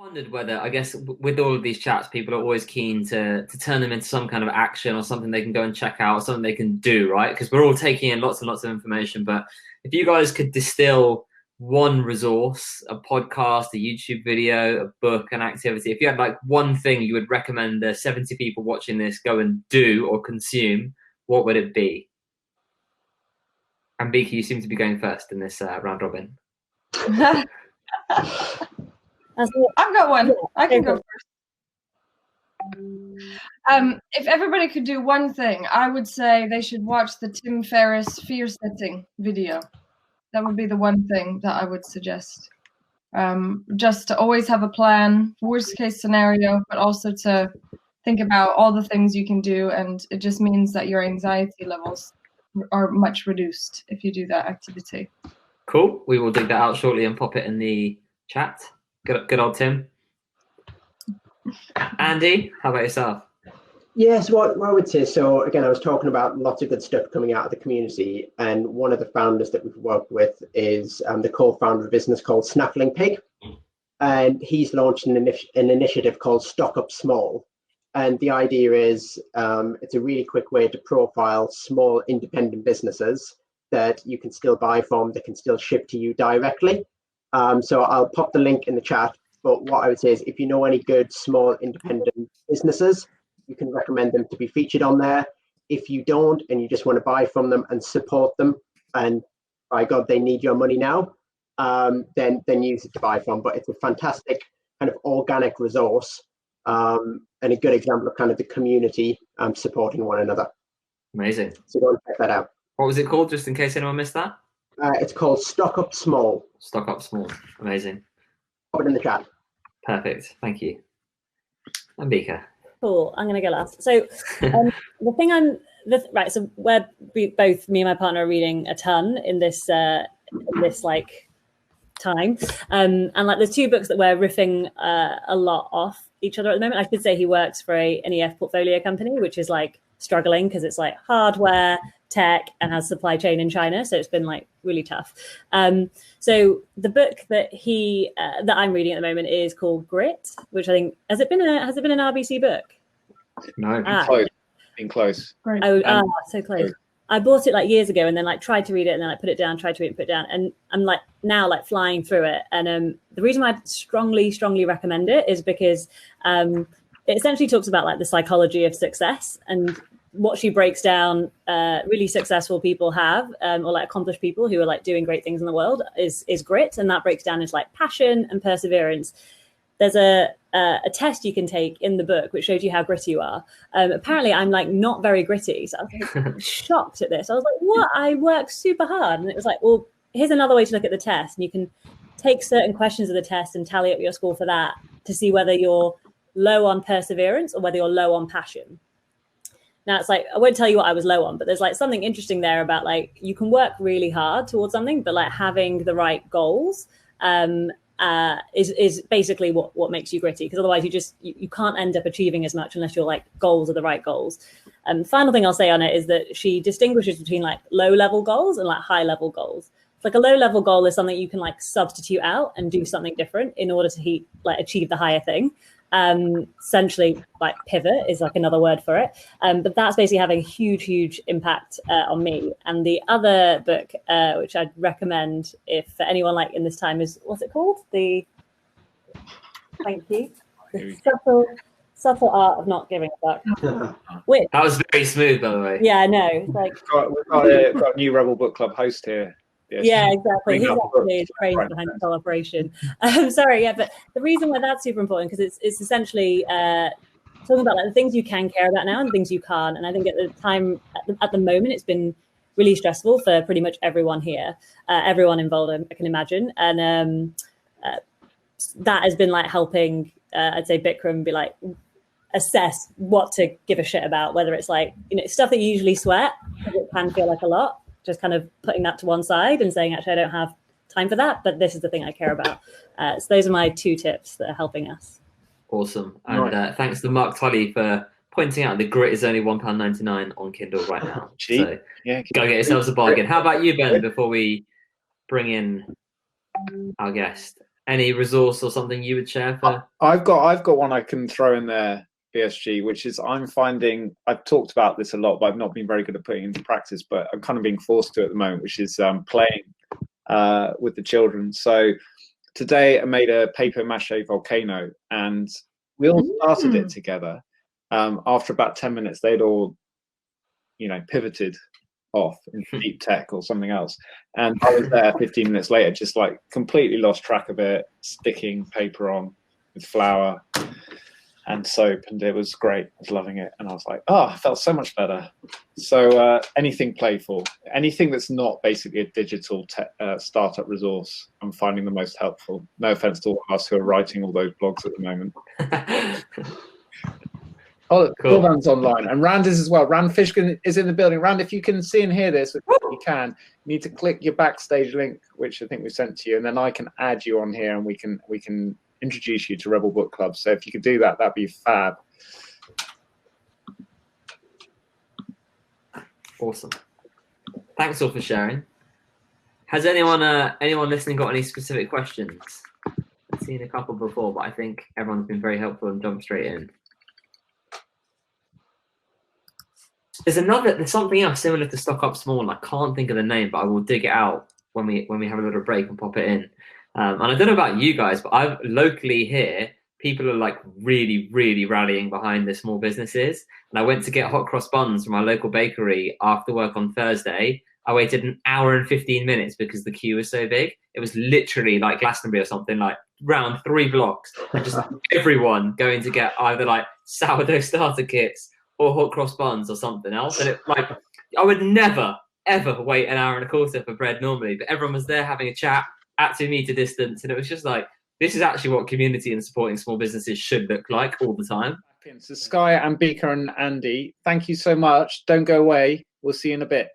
Wondered whether, I guess, with all of these chats, people are always keen to turn them into some kind of action or something they can go and check out, something they can do, right? Because we're all taking in lots and lots of information. But if you guys could distill one resource, a podcast, a YouTube video, a book, an activity, if you had like one thing you would recommend the 70 people watching this go and do or consume, what would it be? Ambica, you seem to be going first in this round robin. I've got one. I can go first. If everybody could do one thing, I would say they should watch the Tim Ferriss fear setting video. That would be the one thing that I would suggest. Just to always have a plan, worst case scenario, but also to think about all the things you can do. And it just means that your anxiety levels are much reduced if you do that activity. Cool. We will dig that out shortly and pop it in the chat. Good old Tim. Andy, how about yourself? Yes, what I would say, so again, I was talking about lots of good stuff coming out of the community, and one of the founders that we've worked with is the co-founder of a business called Snaffling Pig, and he's launched an initiative called Stock Up Small, and the idea is it's a really quick way to profile small independent businesses that you can still buy from, that can still ship to you directly. So I'll pop the link in the chat, but what I would say is if you know any good small independent businesses, you can recommend them to be featured on there. If you don't and you just want to buy from them and support them, and by God, they need your money now, then use it to buy from. But it's a fantastic kind of organic resource and a good example of kind of the community supporting one another. Amazing. So go and check that out. What was it called, just in case anyone missed that? It's called Stock Up Small. Stock Up Small. Amazing. Put it in the chat. Perfect. Thank you. Ambica. Cool. I'm going to go last. So the thing right. So both me and my partner are reading a ton in this like time, and like there's two books that we're riffing a lot off each other at the moment. I should say he works for an EF portfolio company, which is like struggling because it's like hardware, tech, and has supply chain in China. So it's been like really tough. So the book that that I'm reading at the moment is called Grit, which I think has it been an RBC book? No, been close. So close. I bought it like years ago and then like tried to read it and then I put it down, tried to read it, put it down, and I'm like now like flying through it. And the reason why I strongly recommend it is because it essentially talks about like the psychology of success, and what she breaks down really successful people have, or like accomplished people who are like doing great things in the world is grit, and that breaks down into like passion and perseverance. There's a test you can take in the book which shows you how gritty you are. Apparently I'm like not very gritty, so I was like shocked at this. I was like, what? I work super hard. And it was like, well, here's another way to look at the test, and you can take certain questions of the test and tally up your score for that to see whether you're low on perseverance or whether you're low on passion. Now it's like, I won't tell you what I was low on, but there's like something interesting there about like, you can work really hard towards something, but like having the right goals is basically what makes you gritty, because otherwise you can't end up achieving as much unless your like goals are the right goals. Final thing I'll say on it is that she distinguishes between like low level goals and like high level goals. It's like a low level goal is something you can like substitute out and do something different in order to achieve the higher thing. Essentially like pivot is like another word for it, but that's basically having huge impact on me. And the other book which I'd recommend if for anyone like in this time is, what's it called? The subtle art of not giving a fuck. Which, that was very smooth, by the way. Yeah, I know. Like we've got a new Rebel Book Club host here. Yes. Yeah, exactly. He's actually crazy behind the whole operation. Sorry, yeah, but the reason why that's super important, because it's essentially talking about like the things you can care about now and the things you can't. And I think at the time, at the moment, it's been really stressful for pretty much everyone here, everyone involved, I can imagine. And that has been like helping, I'd say, Bikram be like assess what to give a shit about, whether it's like, you know, stuff that you usually sweat, because it can feel like a lot. Just kind of putting that to one side and saying, actually, I don't have time for that, but this is the thing I care about. So those are my two tips that are helping us. Awesome. And thanks to Mark Tully for pointing out the Grit is only £1.99 on Kindle right now. So yeah, go get yourselves a bargain. How about you, Ben, before we bring in our guest? any resource or something you would share for? I've got one I can throw in there, BSG, which is I'm finding, I've talked about this a lot, but I've not been very good at putting it into practice, but I'm kind of being forced to at the moment, which is playing with the children. So today I made a paper mache volcano, and we all started it together. After about 10 minutes, they'd all, pivoted off in deep tech or something else. And I was there 15 minutes later, just like completely lost track of it, sticking paper on with flour and soap, and it was great. I was loving it. And I was like, oh, I felt so much better. So anything playful, anything that's not basically a digital startup resource, I'm finding the most helpful. No offense to all of us who are writing all those blogs at the moment. Oh, cool. Philvan's online, and Rand is as well. Rand Fishburn is in the building. Rand, if you can see and hear this, you can. You need to click your backstage link, which I think we sent to you, and then I can add you on here, and we can introduce you to Rebel Book Club. So if you could do that, that'd be fab. Awesome. Thanks all for sharing. Has anyone listening got any specific questions? I've seen a couple before, but I think everyone's been very helpful and jumped straight in. There's something else similar to Stock Up Small, and I can't think of the name, but I will dig it out when we have a little break and pop it in. And I don't know about you guys, but I've locally here, people are like really, really rallying behind the small businesses. And I went to get hot cross buns from my local bakery after work on Thursday. I waited an hour and 15 minutes because the queue was so big. It was literally like Glastonbury or something, like round 3 blocks, and just everyone going to get either like sourdough starter kits or hot cross buns or something else. And I would never, ever wait an hour and a quarter for bread normally, but everyone was there having a chat at 2 meter distance. And it was just like, this is actually what community and supporting small businesses should look like all the time. So Skye, Ambica and Andy, thank you so much. Don't go away. We'll see you in a bit.